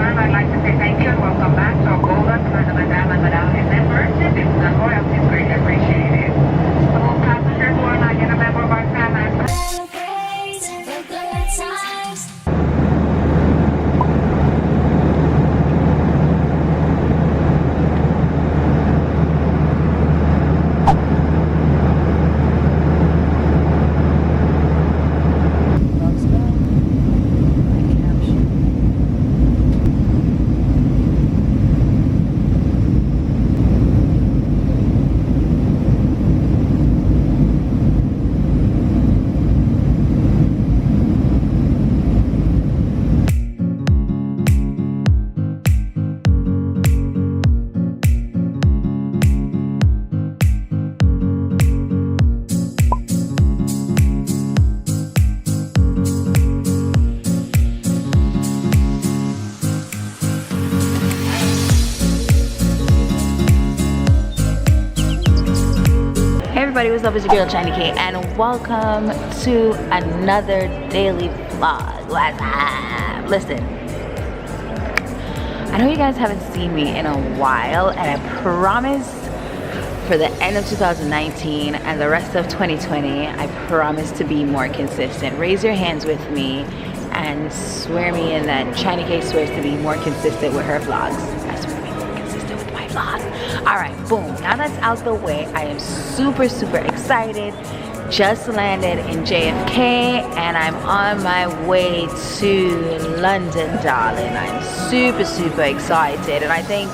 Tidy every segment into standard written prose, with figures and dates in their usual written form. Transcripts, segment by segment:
time, I'd like to say thank you and welcome back to our golden for the Madame and Madame and members. This is the royalty is greatly appreciated. For all passengers who are not yet a member of our family. Everybody, what's up? It's your girl Chiney and welcome to another daily vlog. What's up? Listen, I know you guys haven't seen me in a while, and I promise for the end of 2019 and the rest of 2020, I promise to be more consistent. Raise your hands with me and swear me in that Chiney K swears to be more consistent with her vlogs. I swear to be more consistent with my vlog. All right, boom. Now that's out the way, I am super excited. Just landed in JFK and I'm on my way to London, darling. I'm super excited, and I think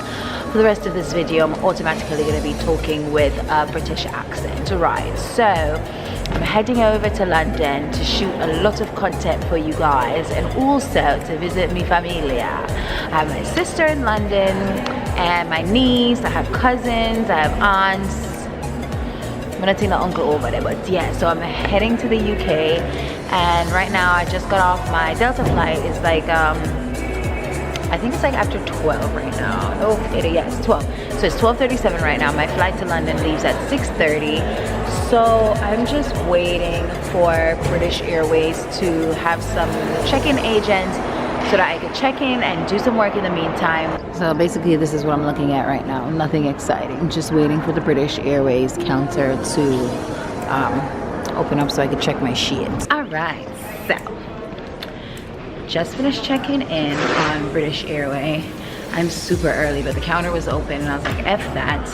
for the rest of this video I'm automatically going to be talking with a British accent, right? So I'm heading over to London to shoot a lot of content for you guys, and also to visit mi familia. I have my sister in London and my niece. I have cousins, I have aunts. I'm gonna take the uncle over there, but yeah, so I'm heading to the UK, and right now I just got off my Delta flight. It's like I think it's like after 12 right now. Oh, yeah, it's 12. So it's 12:37 right now. My flight to London leaves at 6:30. So I'm just waiting for British Airways to have some check-in agents so that I could check in and do some work in the meantime. So basically this is what I'm looking at right now. Nothing exciting. Just waiting for the British Airways counter to open up so I could check my shit. Alright, so just finished checking in on British Airways. I'm super early, but the counter was open and I was like, F that.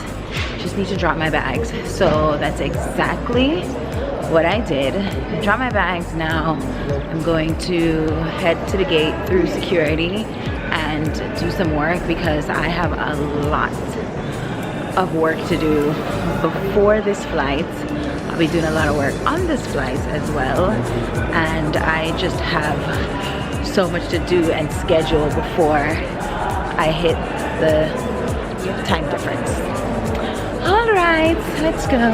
Just need to drop my bags. So that's exactly what I did. I dropped my bags now. I'm going to head to the gate through security and do some work because I have a lot of work to do before this flight. I'll be doing a lot of work on this flight as well, and I just have so much to do and schedule before I hit the time difference. All right, let's go.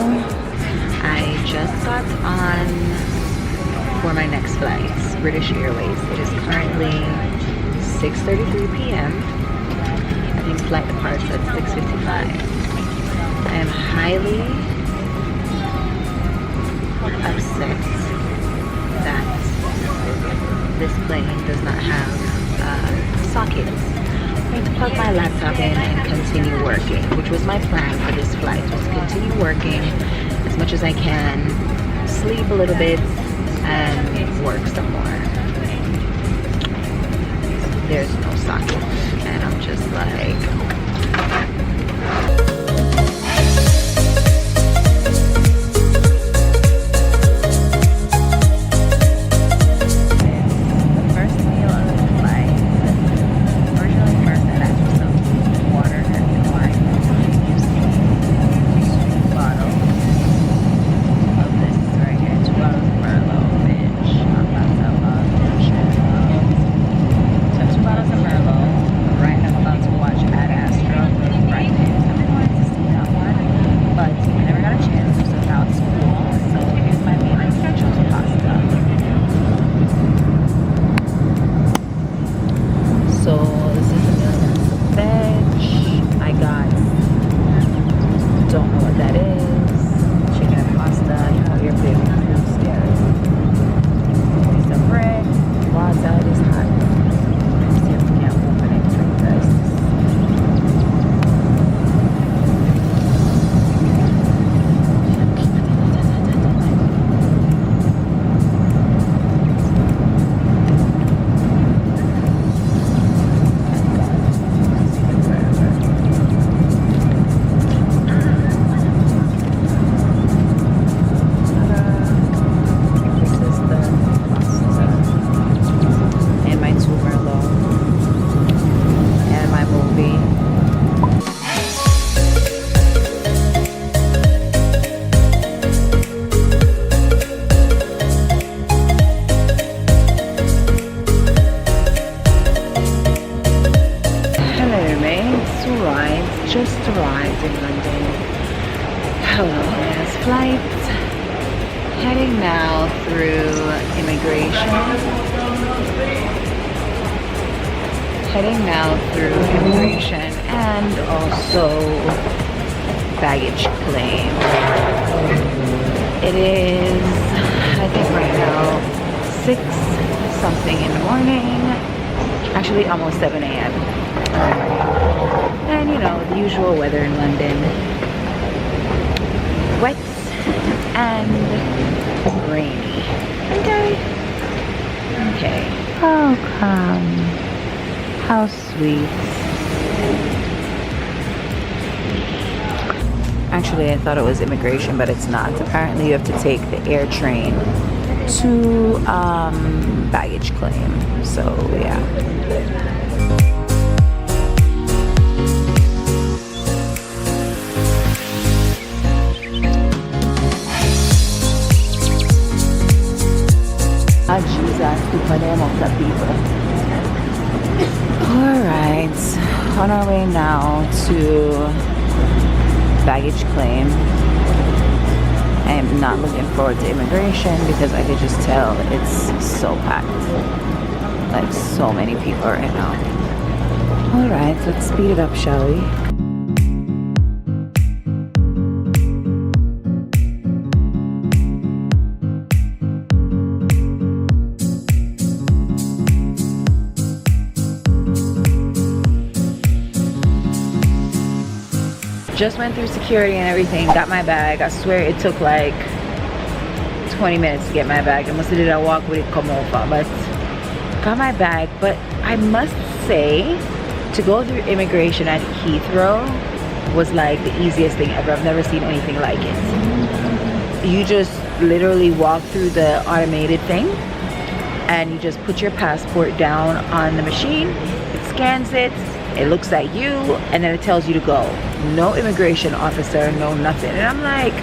I just got on for my next flight, British Airways. It is currently 6:33 p.m. I think flight departs at 6:55. I am highly upset that this plane does not have sockets. I'm going to plug my laptop in and continue working, which was my plan for this flight, was continue working as much as I can, sleep a little bit, and work some more. There's no socket, and I'm just like, right now I'm about to watch Badass just arrived in London. Hello, there's flights. Heading now through immigration. And also baggage claim. It is, I think right now, 6 something in the morning. Actually, almost 7 a.m. And you know, the usual weather in London. Wet and rainy. Okay. Oh, come. How sweet. Actually, I thought it was immigration, but it's not. Apparently, you have to take the air train to baggage claim. So, yeah. Ah, Jesus, to put them off the people. Alright, on our way now to baggage claim. I am not looking forward to immigration because I could just tell it's so packed. Like so many people right now. Alright, let's speed it up, shall we? Just went through security and everything, got my bag. I swear it took like 20 minutes to get my bag. I must have did a walk with it come over, but got my bag. But I must say, to go through immigration at Heathrow was like the easiest thing ever. I've never seen anything like it. You just literally walk through the automated thing and you just put your passport down on the machine. It scans it. It looks at you and then it tells you to go. No immigration officer, no nothing. And I'm like,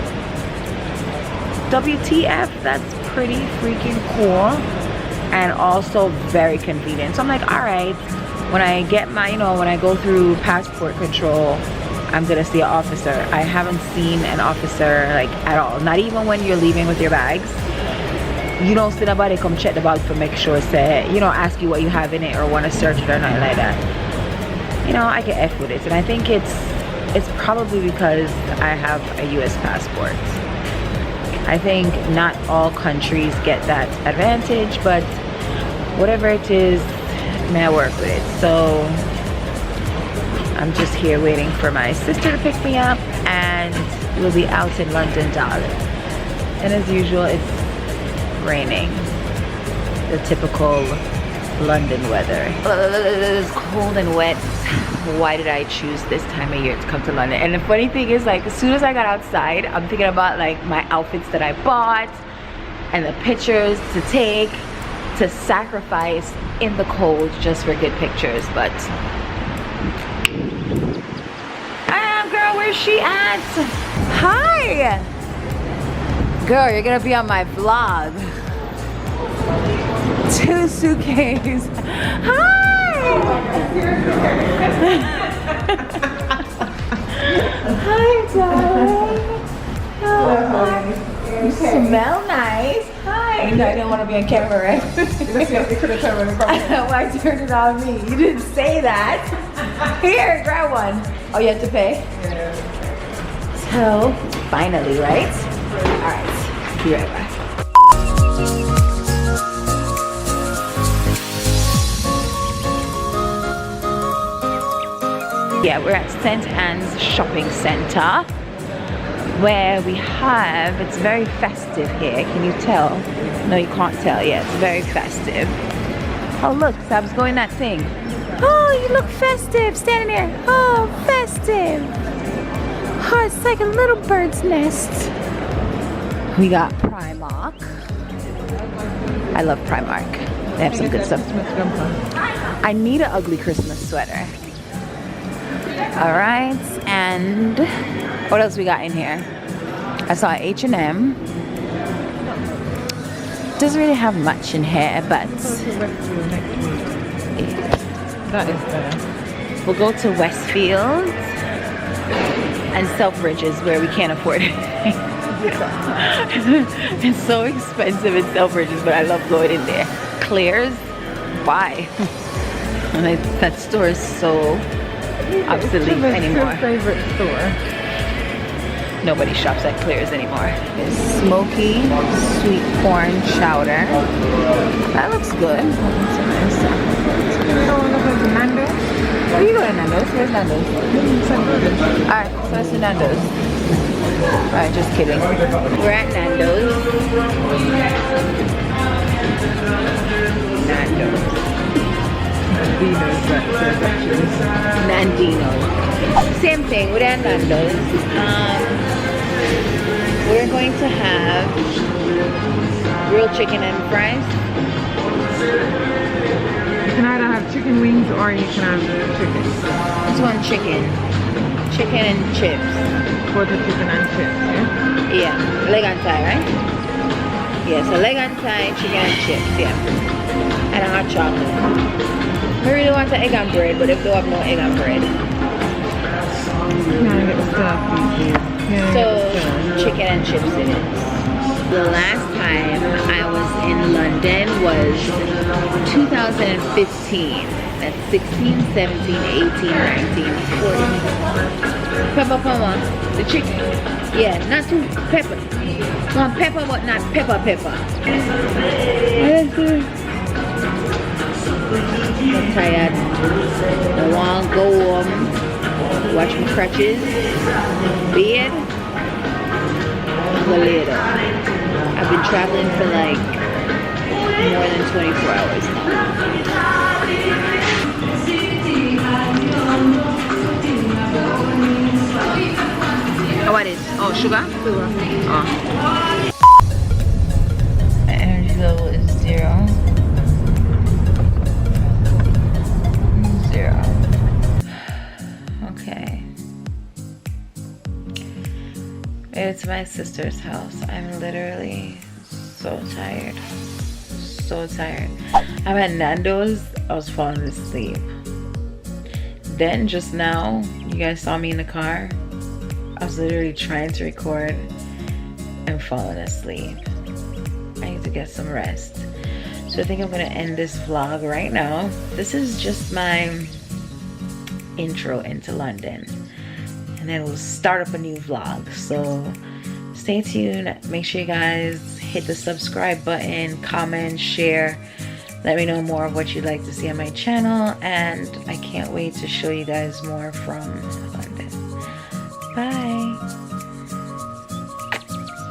WTF, that's pretty freaking cool. And also very convenient. So I'm like, all right, when I get my, you know, when I go through passport control, I'm gonna see an officer. I haven't seen an officer like at all. Not even when you're leaving with your bags. You don't see nobody come check the bag for make sure, say, you know, ask you what you have in it or want to search it or nothing like that. You know, I get F with it, and I think it's probably because I have a US passport. I think not all countries get that advantage, but whatever it is, may I work with it. So I'm just here waiting for my sister to pick me up, and we'll be out in London, darling. And as usual, it's raining. The typical London weather. It's cold and wet. Why did I choose this time of year to come to London? And the funny thing is, like, as soon as I got outside, I'm thinking about like my outfits that I bought and the pictures to take, to sacrifice in the cold just for good pictures. But girl, where's she at? Hi, girl, you're gonna be on my vlog. 2 suitcases. Hi! Hi, darling. Oh, hi. You smell nice. Hi. I didn't want to be on camera, right? Why turn it on me? You didn't say that. Here, grab one. Oh, you have to pay? Yeah. So, finally, right? Alright, be right back. Yeah, we're at St. Anne's Shopping Centre, where we have, it's very festive here. Can you tell? No, you can't tell yet. It's very festive. Oh, look, Sab's going that thing. Oh, you look festive, standing there. Oh, festive. Oh, it's like a little bird's nest. We got Primark. I love Primark. They have some good stuff. I need an ugly Christmas sweater. All right, and what else we got in here? I saw H&M. Doesn't really have much in here, but That is better. we'll go to Westfield. And Selfridges where we can't afford it. It's so expensive in Selfridges, but I love going in there. Claire's, why? And that store is so obsolete anymore. What's your favorite store? Nobody shops at Claire's anymore. There's smoky sweet corn chowder. That looks good. You don't want to go to Nando's? Where you going, Nando's? Where's Nando's? Alright, so let's do Nando's. Alright, just kidding. We're at Nando's. Nando's. Nandino's. Same thing, we're at Nando's. We're going to have grilled chicken and fries. You can either have chicken wings or you can have chicken. This one chicken. Chicken and chips. Quarter chicken and chips, yeah? Yeah, leg and thigh, right? Yeah, so leg and thigh, chicken and chips, yeah. And a hot chocolate. I really want an egg and bread, but if they have no egg and bread. Can I get the stuff, please? So, chicken and chips in it. The last time I was in London was 2015. That's 16, 17, 18, 19, 40. Pepper Puma, the chicken. Yeah, not too pepper. Want pepper, but not pepper. I'm tired. I want to go home, watch my crutches, bed, and go later. I've been traveling for like more than 24 hours now. Oh, what is? Oh, sugar? Sugar. Oh. My energy level is 0. 0. Okay. It's my sister's house. I'm literally so tired. So tired. I'm at Nando's. I was falling asleep. Then just now, you guys saw me in the car. I was literally trying to record and falling asleep. I need to get some rest. So I think I'm gonna end this vlog right now. This is just my intro into London. And then we'll start up a new vlog. So stay tuned. Make sure you guys hit the subscribe button, comment, share. Let me know more of what you'd like to see on my channel. And I can't wait to show you guys more from